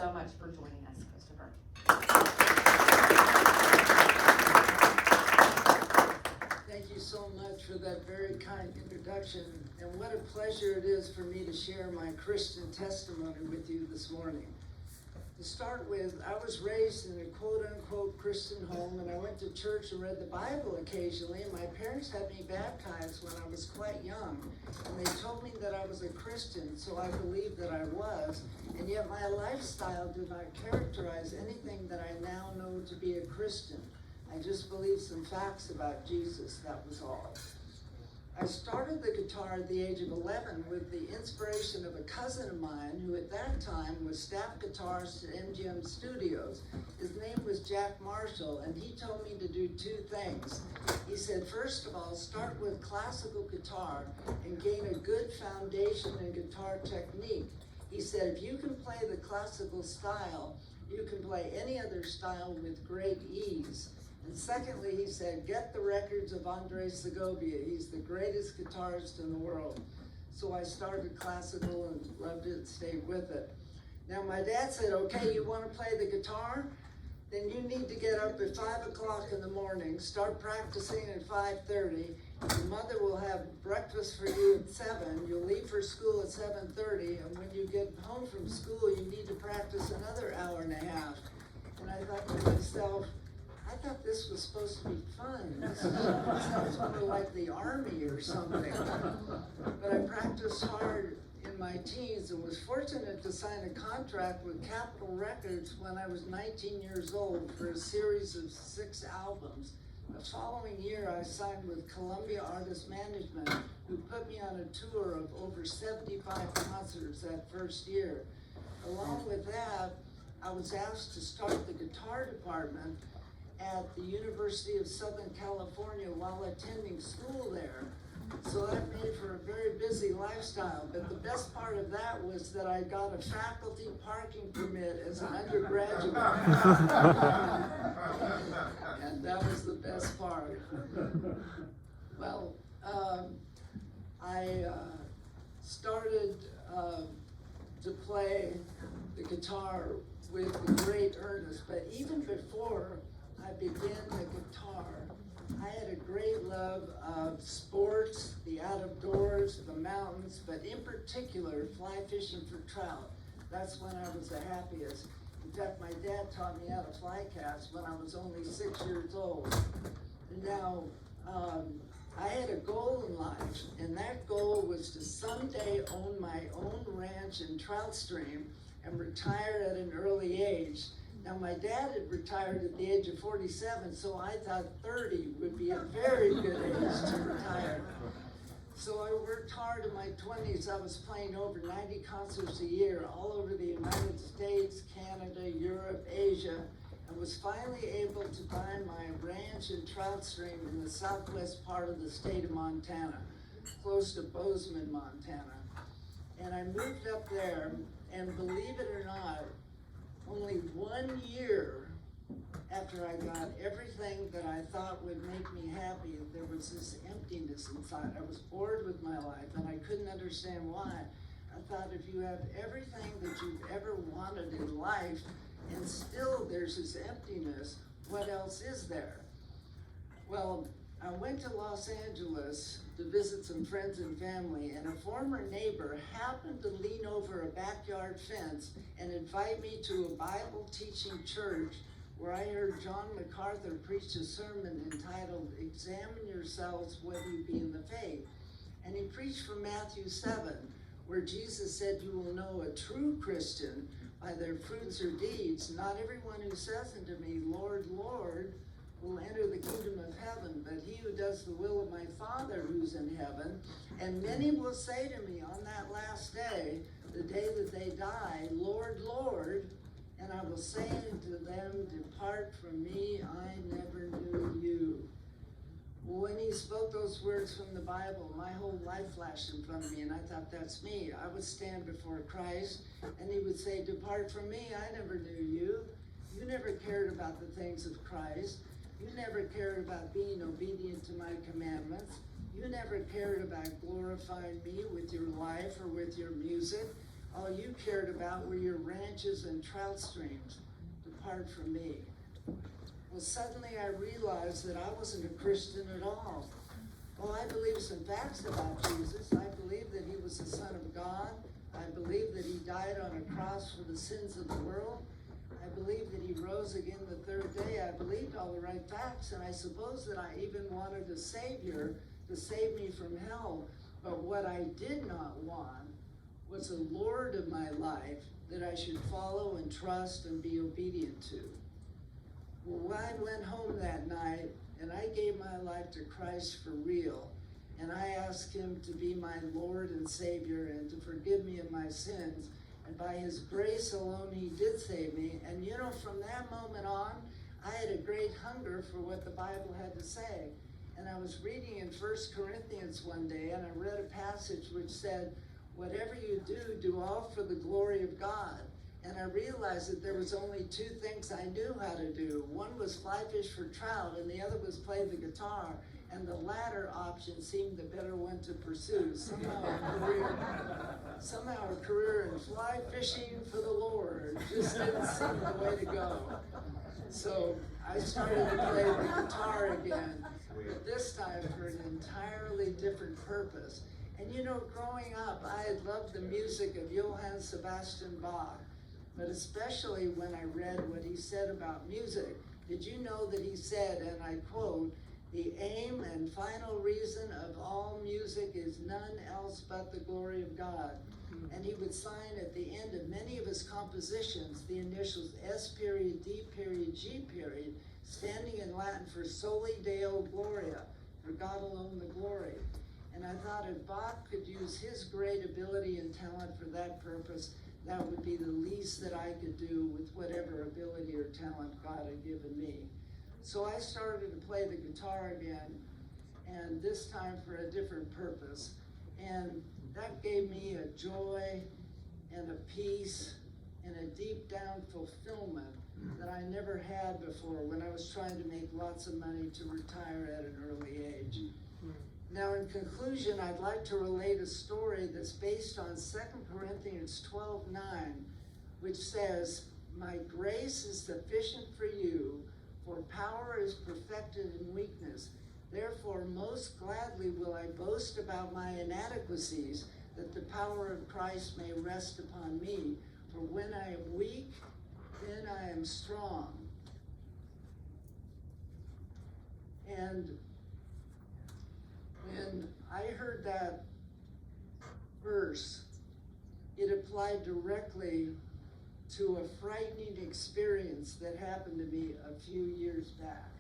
so much for joining us, Christopher. Thank you so much for that very kind introduction, and what a pleasure it is for me to share my Christian testimony with you this morning. To start with, I was raised in a quote-unquote Christian home, and I went to church and read the Bible occasionally, and my parents had me baptized when I was quite young, and they told me that I was a Christian, so I believed that I was, and yet my lifestyle did not characterize anything that I now know to be a Christian. I just believed some facts about Jesus, that was all. I started the guitar at the age of 11 with the inspiration of a cousin of mine who at that time was staff guitarist at MGM Studios. His name was Jack Marshall, and he told me to do two things. He said, first of all, start with classical guitar and gain a good foundation in guitar technique. He said, if you can play the classical style, you can play any other style with great ease. And secondly, he said, get the records of Andre Segovia. He's the greatest guitarist in the world. So I started classical and loved it, stayed with it. Now my dad said, okay, you want to play the guitar? Then you need to get up at 5 o'clock in the morning, start practicing at 5:30. Your mother will have breakfast for you at 7. You'll leave for school at 7:30. And when you get home from school, you need to practice another hour and a half. And I thought to myself, I thought this was supposed to be fun. This sounds more like the army or something. But I practiced hard in my teens and was fortunate to sign a contract with Capitol Records when I was 19 years old for a series of 6 albums. The following year, I signed with Columbia Artist Management, who put me on a tour of over 75 concerts that first year. Along with that, I was asked to start the guitar department at the University of Southern California while attending school there. So that made for a very busy lifestyle, but the best part of that was that I got a faculty parking permit as an undergraduate. And that was the best part. Well, I started to play the guitar with great earnest, but even before I began the guitar, I had a great love of sports, the out of doors, the mountains, but in particular, fly fishing for trout. That's when I was the happiest. In fact, my dad taught me how to fly cast when I was only 6 years old. Now, I had a goal in life, and that goal was to someday own my own ranch in trout stream and retire at an early age. Now, my dad had retired at the age of 47, so I thought 30 would be a very good age to retire. So I worked hard in my 20s. I was playing over 90 concerts a year all over the United States, Canada, Europe, Asia, and was finally able to buy my ranch in trout stream in the southwest part of the state of Montana, close to Bozeman, Montana. And I moved up there, and believe it or not, only 1 year after I got everything that I thought would make me happy, there was this emptiness inside. I was bored with my life, and I couldn't understand why. I thought, if you have everything that you've ever wanted in life, and still there's this emptiness, what else is there? Well, I went to Los Angeles to visit some friends and family, and a former neighbor happened to lean over a backyard fence and invite me to a Bible teaching church where I heard John MacArthur preach a sermon entitled, "Examine Yourselves Whether You Be in the Faith." And he preached from Matthew 7, where Jesus said, "You will know a true Christian by their fruits or deeds. Not everyone who says unto me, Lord, Lord, will enter the kingdom of heaven, but he who does the will of my Father who's in heaven. And many will say to me on that last day, the day that they die, Lord, Lord, and I will say unto them, depart from me, I never knew you." When he spoke those words from the Bible, my whole life flashed in front of me, and I thought, that's me. I would stand before Christ, and he would say, "Depart from me, I never knew you. You never cared about the things of Christ. You never cared about being obedient to my commandments. You never cared about glorifying me with your life or with your music. All you cared about were your ranches and trout streams. Depart from me. Well, suddenly I realized that I wasn't a Christian at all. Well, I believe some facts about Jesus. I believe that he was the Son of God. I believe that he died on a cross for the sins of the world. I believe that he rose again the third day. I believed all the right facts, and I suppose that I even wanted a Savior to save me from hell. But what I did not want was a Lord of my life that I should follow and trust and be obedient to. Well, I went home that night, and I gave my life to Christ for real. And I asked him to be my Lord and Savior and to forgive me of my sins. And by his grace alone, he did save me. And you know, from that moment on, I had a great hunger for what the Bible had to say. And I was reading in First Corinthians one day, and I read a passage which said, whatever you do, do all for the glory of God. And I realized that there was only two things I knew how to do. One was fly fish for trout, and the other was play the guitar. And the latter option seemed the better one to pursue. Somehow a career in fly fishing for the Lord just didn't seem the way to go. So I started to play the guitar again, but this time for an entirely different purpose. And you know, growing up, I had loved the music of Johann Sebastian Bach, but especially when I read what he said about music. Did you know that he said, and I quote, "The aim and final reason of all music is none else but the glory of God." And he would sign at the end of many of his compositions the initials S period, D period, G period, standing in Latin for Soli Deo Gloria, for God alone the glory. And I thought if Bach could use his great ability and talent for that purpose, that would be the least that I could do with whatever ability or talent God had given me. So I started to play the guitar again, and this time for a different purpose. And that gave me a joy and a peace and a deep down fulfillment that I never had before when I was trying to make lots of money to retire at an early age. Now, in conclusion, I'd like to relate a story that's based on 2 Corinthians 12:9, which says, "My grace is sufficient for you, for power is perfected in weakness. Therefore, most gladly will I boast about my inadequacies, that the power of Christ may rest upon me. For when I am weak, then I am strong." And when I heard that verse, it applied directly to a frightening experience that happened to me a few years back.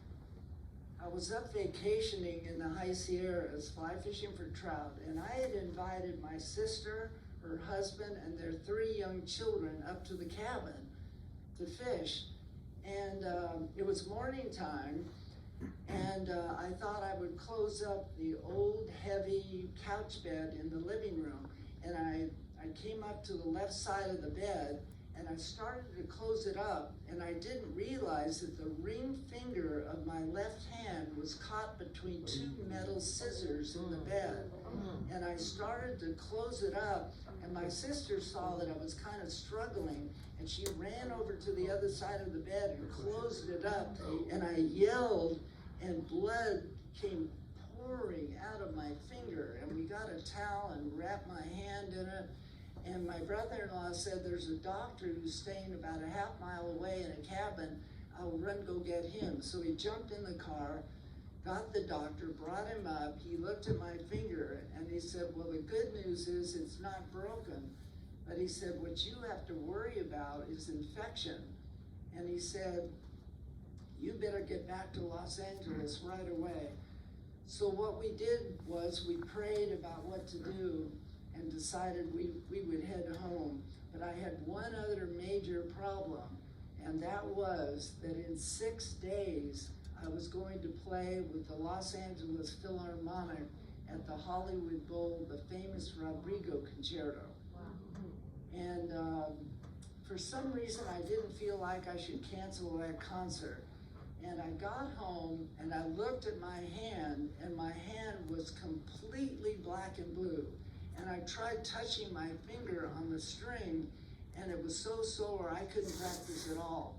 I was up vacationing in the High Sierras, fly fishing for trout, and I had invited my sister, her husband, and their 3 young children up to the cabin to fish. And it was morning time, and I thought I would close up the old, heavy couch bed in the living room. And I came up to the left side of the bed, and I started to close it up, and I didn't realize that the ring finger of my left hand was caught between 2 metal scissors in the bed. And I started to close it up, and my sister saw that I was kind of struggling, and she ran over to the other side of the bed and closed it up, and I yelled, and blood came pouring out of my finger, and we got a towel and wrapped my hand in it. And my brother-in-law said, "There's a doctor who's staying about a half mile away in a cabin. I'll run go get him." So he jumped in the car, got the doctor, brought him up. He looked at my finger and he said, "Well, the good news is it's not broken." But he said, "What you have to worry about is infection." And he said, "You better get back to Los Angeles right away." So what we did was we prayed about what to do and decided we would head home. But I had one other major problem, and that was that in 6 days, I was going to play with the Los Angeles Philharmonic at the Hollywood Bowl, the famous Rodrigo Concierto. And for some reason, I didn't feel like I should cancel that concert. And I got home and I looked at my hand, and my hand was completely black and blue. and I tried touching my finger on the string, and it was so sore I couldn't practice at all.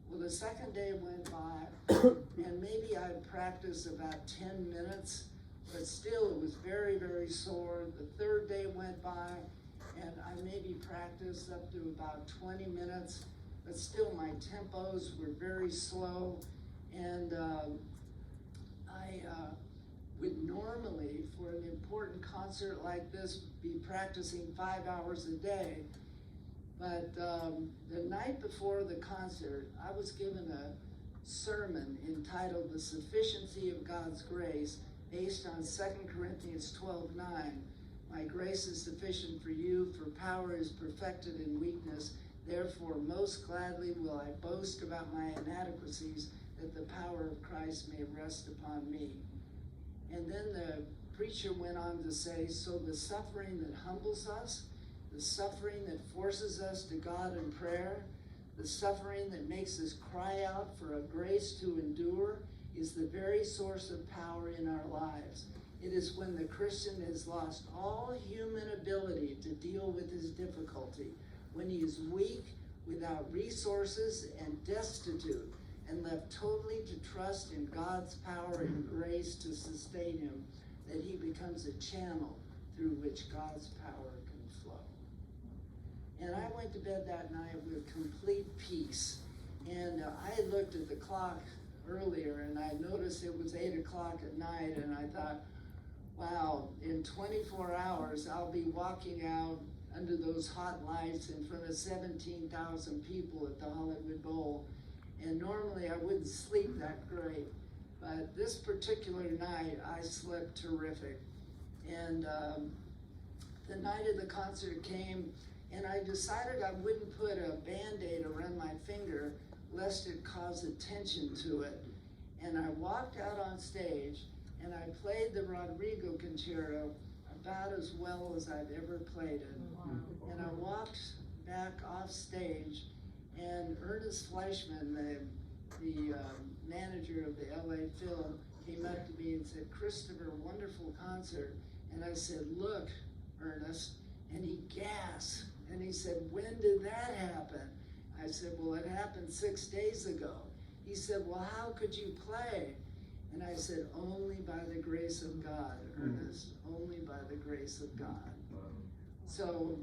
Well, the second day went by, and maybe I practiced about 10 minutes, but still it was very, very sore. The third day went by, and I maybe practiced up to about 20 minutes, but still my tempos were very slow, and I would normally, for an important concert like this, be practicing 5 hours a day. But the night before the concert, I was given a sermon entitled The Sufficiency of God's Grace, based on 2 Corinthians 12:9. My grace is sufficient for you, for power is perfected in weakness. Therefore, most gladly will I boast about my inadequacies, that the power of Christ may rest upon me. And then the preacher went on to say, so the suffering that humbles us, the suffering that forces us to God in prayer, the suffering that makes us cry out for a grace to endure, is the very source of power in our lives. It is when the Christian has lost all human ability to deal with his difficulty, when he is weak, without resources, and destitute, and left totally to trust in God's power and grace to sustain him, that he becomes a channel through which God's power can flow. And I went to bed that night with complete peace. And I looked at the clock earlier, and I noticed it was 8 o'clock at night, and I thought, wow, in 24 hours, I'll be walking out under those hot lights in front of 17,000 people at the Hollywood Bowl. And normally I wouldn't sleep that great, but this particular night I slept terrific. And the night of the concert came, and I decided I wouldn't put a Band-Aid around my finger lest it cause attention to it. And I walked out on stage, and I played the Rodrigo Concierto about as well as I've ever played it. Wow. And I walked back off stage, and Ernest Fleischman, the manager of the LA Phil, came up to me and said, Christopher, wonderful concert. And I said, look, Ernest, and he gasped, and he said, when did that happen? I said, well, it happened 6 days ago. He said, well, how could you play? And I said, only by the grace of God, Ernest, only by the grace of God. So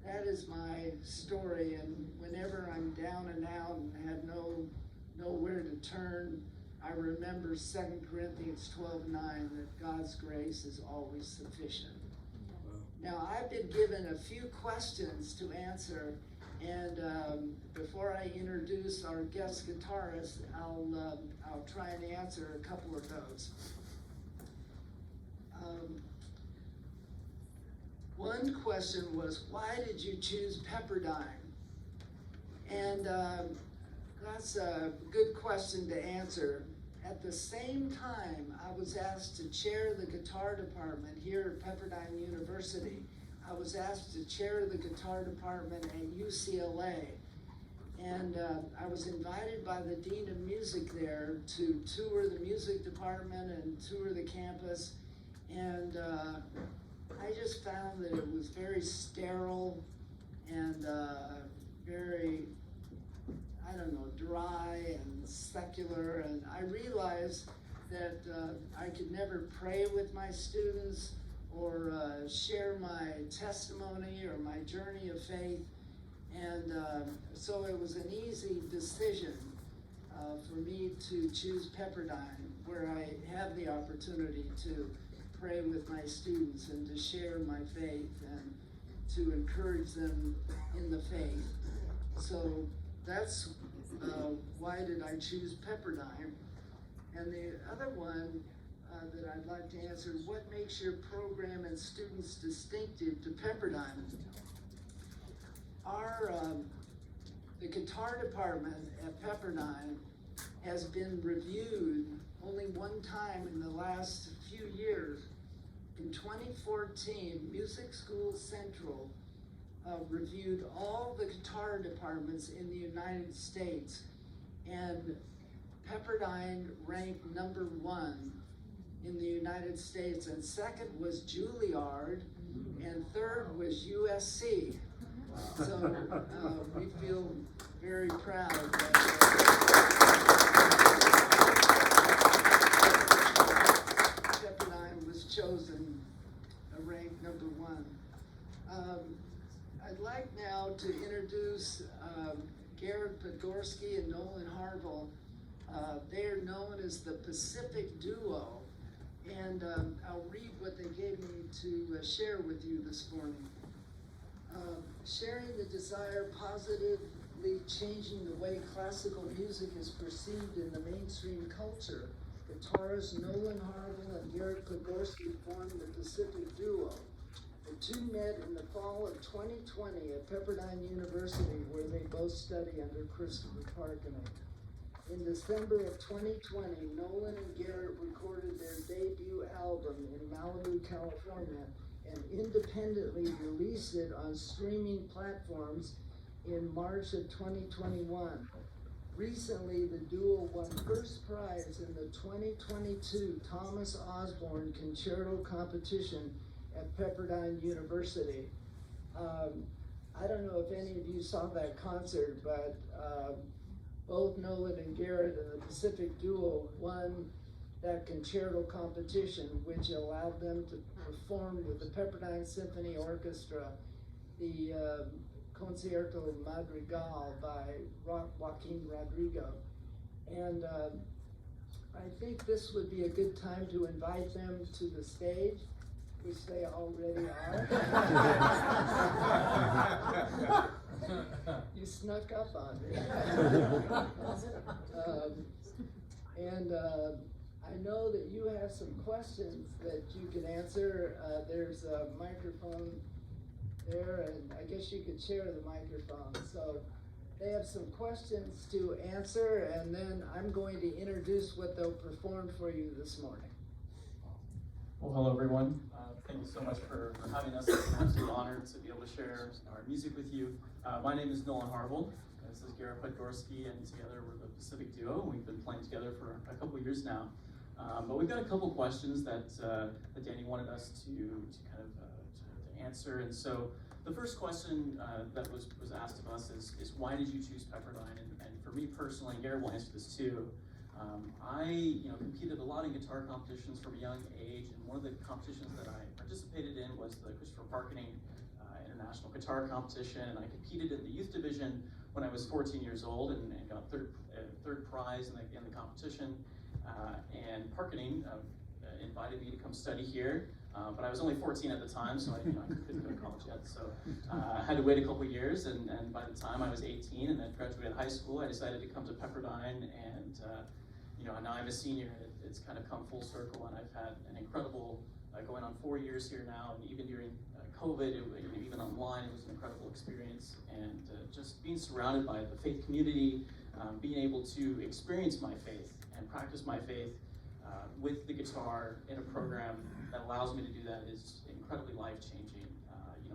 that is my story, and whenever I'm down and out and have nowhere to turn, I remember 2 Corinthians 12:9, that God's grace is always sufficient. Now, I've been given a few questions to answer, and before I introduce our guest guitarist, I'll try and answer a couple of those. One question was, why did you choose Pepperdine? And that's a good question to answer. At the same time, I was asked to chair the guitar department here at Pepperdine University. I was asked to chair the guitar department at UCLA. And I was invited by the Dean of Music there to tour the music department and tour the campus. And I just found that it was very sterile and very, I don't know, dry and secular. And I realized that I could never pray with my students or share my testimony or my journey of faith. And so it was an easy decision for me to choose Pepperdine, where I have the opportunity to pray with my students and to share my faith and to encourage them in the faith. So that's why did I choose Pepperdine. And the other one that I'd like to answer, what makes your program and students distinctive to Pepperdine? The guitar department at Pepperdine has been reviewed only one time in the last few years. In 2014, Music School Central reviewed all the guitar departments in the United States, and Pepperdine ranked number 1 in the United States, and second was Juilliard, and third was USC. So we feel very proud that Pepperdine was chosen ranked number 1. I'd like now to introduce Garrett Podgorski and Nolan Harvel. They are known as the Pacific Duo, and I'll read what they gave me to share with you this morning. Sharing the desire positively changing the way classical music is perceived in the mainstream culture, guitarists Nolan Harvel and Garrett Podgorski formed the Pacific Duo. The two met in the fall of 2020 at Pepperdine University, where they both study under Christopher Parkening. In December of 2020, Nolan and Garrett recorded their debut album in Malibu, California, and independently released it on streaming platforms in March of 2021. Recently, the duo won first prize in the 2022 Thomas Osborne Concerto competition at Pepperdine University. I don't know if any of you saw that concert, but both Nolan and Garrett and the Pacific Duo won that concerto competition, which allowed them to perform with the Pepperdine Symphony Orchestra, the Concierto Madrigal by Joaquin Rodrigo. And I think this would be a good time to invite them to the stage, which they already are. You snuck up on me. I know that you have some questions that you can answer. There's a microphone there, and I guess you could share the microphone. So they have some questions to answer, and then I'm going to introduce what they'll perform for you this morning. Well, hello everyone. Thank you so much for having us. It's an absolute honor to be able to share our music with you. My name is Nolan Harvel. This is Garrett Podgorski, and together we're the Pacific Duo. We've been playing together for a couple years now. But we've got a couple questions that Danny wanted us to kind of to answer. And so the first question that was asked of us is why did you choose Pepperdine? And for me personally, Garrett will answer this too. I competed a lot in guitar competitions from a young age, and one of the competitions that I participated in was the Christopher Parkening International Guitar Competition, and I competed in the youth division when I was 14 years old and got third prize in the competition. And Parkening invited me to come study here, but I was only 14 at the time, so I couldn't go to college yet. So I had to wait a couple years, and by the time I was 18 and I graduated high school, I decided to come to Pepperdine, and now I'm a senior. It's kind of come full circle, and I've had an incredible, going on 4 years here now, and even during COVID, even online, it was an incredible experience, and just being surrounded by the faith community, being able to experience my faith and practice my faith with the guitar in a program that allows me to do that is incredibly life-changing.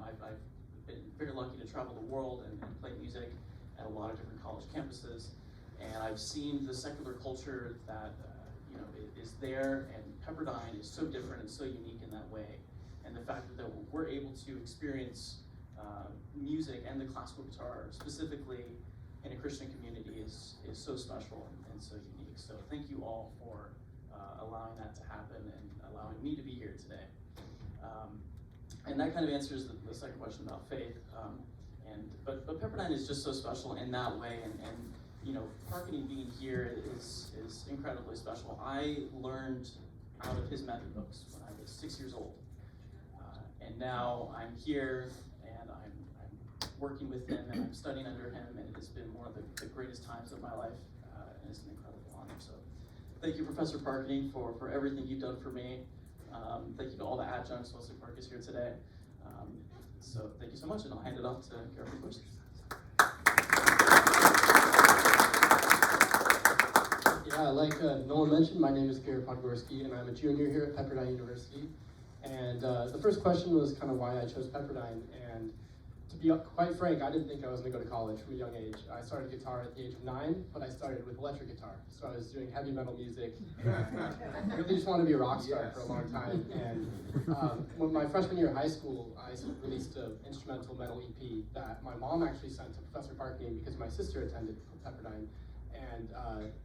I've been very lucky to travel the world and play music at a lot of different college campuses, and I've seen the secular culture that is there, and Pepperdine is so different and so unique in that way. And the fact that we're able to experience music and the classical guitar specifically in a Christian community is so special and so unique. So thank you all for allowing that to happen and allowing me to be here today. And that kind of answers the second question about faith. But Pepperdine is just so special in that way, and Parkening being here is incredibly special. I learned out of his method books when I was 6 years old. And now I'm here, and I'm working with him, and I'm studying under him, and it has been one of the greatest times of my life, and it's an incredible honor. So thank you, Professor Parkening, for everything you've done for me. Thank you to all the adjuncts. Wesley Park is here today. So thank you so much, and I'll hand it off to Garrett for questions. Yeah, like Nolan mentioned, my name is Garrett Podgorski, and I'm a junior here at Pepperdine University. And the first question was kind of why I chose Pepperdine. And to be quite frank, I didn't think I was going to go to college from a young age. I started guitar at the age of 9, but I started with electric guitar. So I was doing heavy metal music. Really just wanted to be a rock star for a long time. And when my freshman year of high school, I released an instrumental metal EP that my mom actually sent to Professor Parkening because my sister attended Pepperdine. And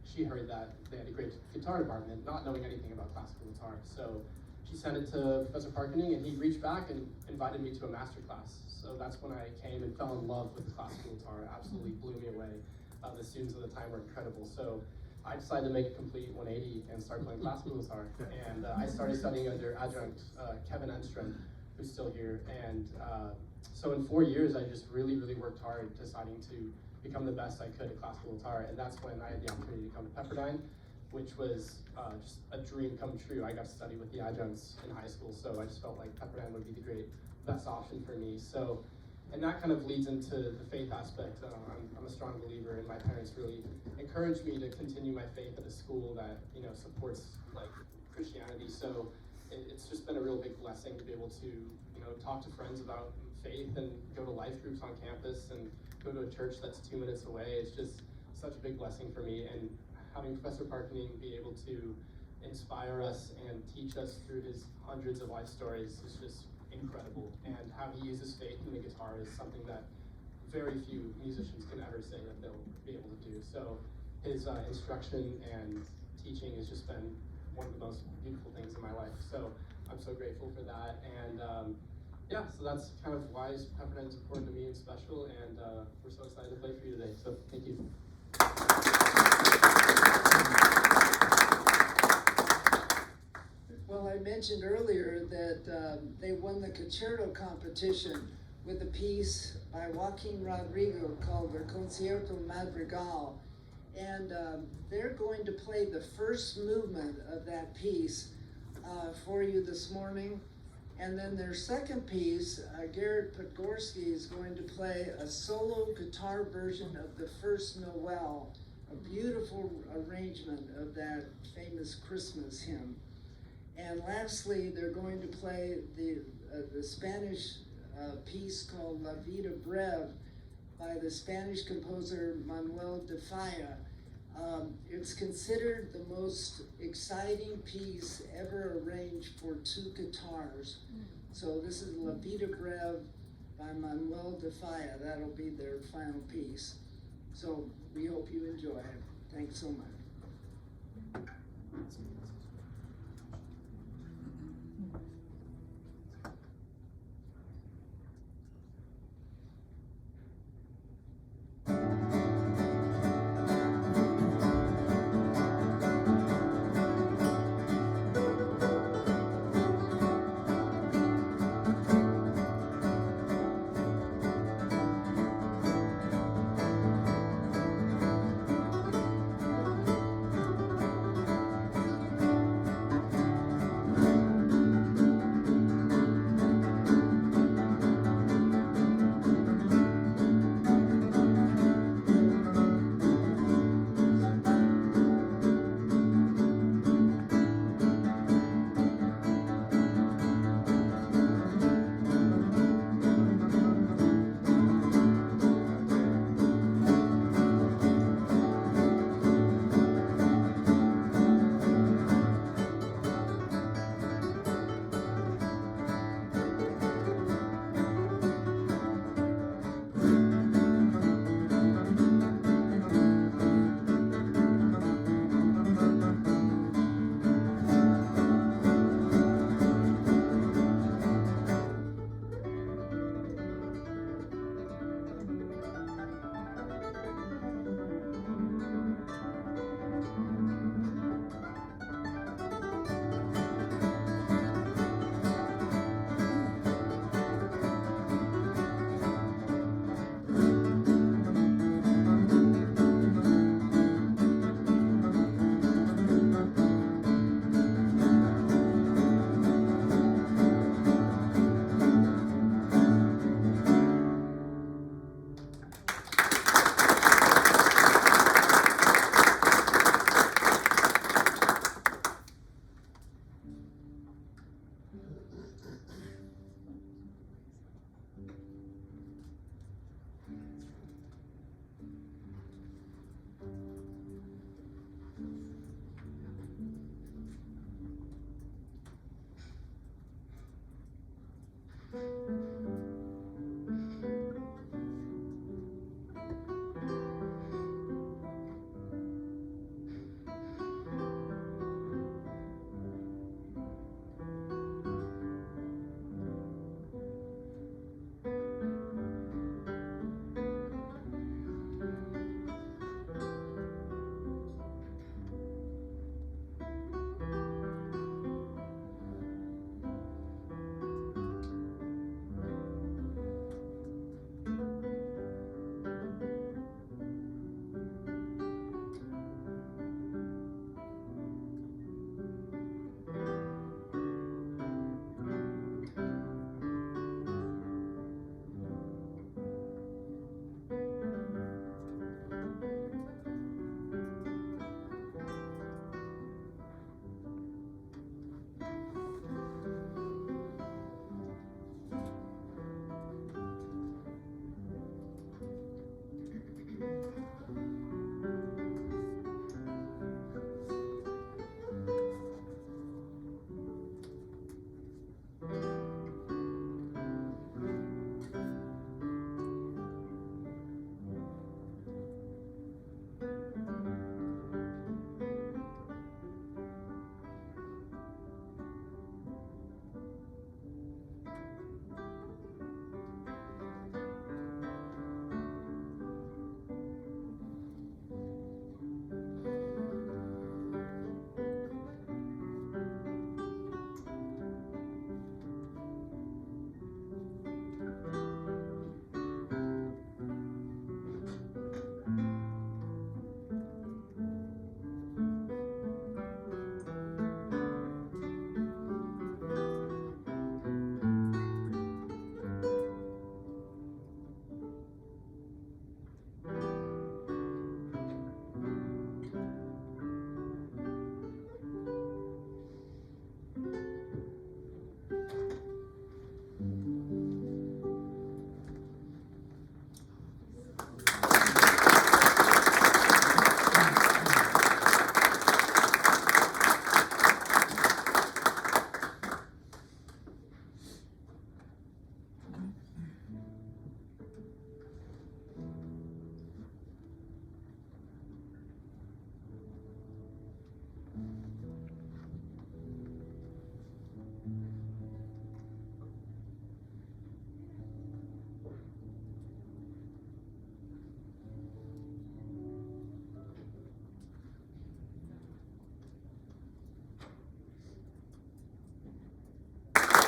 she heard that they had a great guitar department, not knowing anything about classical guitar. So she sent it to Professor Parkening, and he reached back and invited me to a master class. So that's when I came and fell in love with the classical guitar. It absolutely blew me away. The students at the time were incredible. So I decided to make a complete 180 and start playing classical guitar. And I started studying under adjunct Kevin Enstrom, who's still here. And so in 4 years, I just really worked hard, deciding to become the best I could at classical guitar. And that's when I had the opportunity to come to Pepperdine, which was just a dream come true. I got to study with the adjuncts in high school, so I just felt like Pepperdine would be the best option for me. So, and that kind of leads into the faith aspect. I'm a strong believer, and my parents really encouraged me to continue my faith at a school that supports like Christianity. So it's just been a real big blessing to be able to talk to friends about faith and go to life groups on campus and go to a church that's 2 minutes away. It's just such a big blessing for me. And having Professor Parkening be able to inspire us and teach us through his hundreds of life stories is just incredible. And how he uses faith in the guitar is something that very few musicians can ever say that they'll be able to do. So his instruction and teaching has just been one of the most beautiful things in my life. So I'm so grateful for that. And yeah, so that's kind of why Pepperdine is important to me and special. And we're so excited to play for you today. So thank you. Well, I mentioned earlier that they won the Concierto competition with a piece by Joaquin Rodrigo called the Concierto Madrigal. And they're going to play the first movement of that piece for you this morning. And then their second piece, Garrett Podgorski is going to play a solo guitar version of the First Noel, a beautiful arrangement of that famous Christmas hymn. And lastly, they're going to play the Spanish piece called La Vida Breve by the Spanish composer Manuel de Falla. It's considered the most exciting piece ever arranged for 2 guitars. So this is La Vida Breve by Manuel de Falla. That'll be their final piece. So we hope you enjoy it. Thanks so much.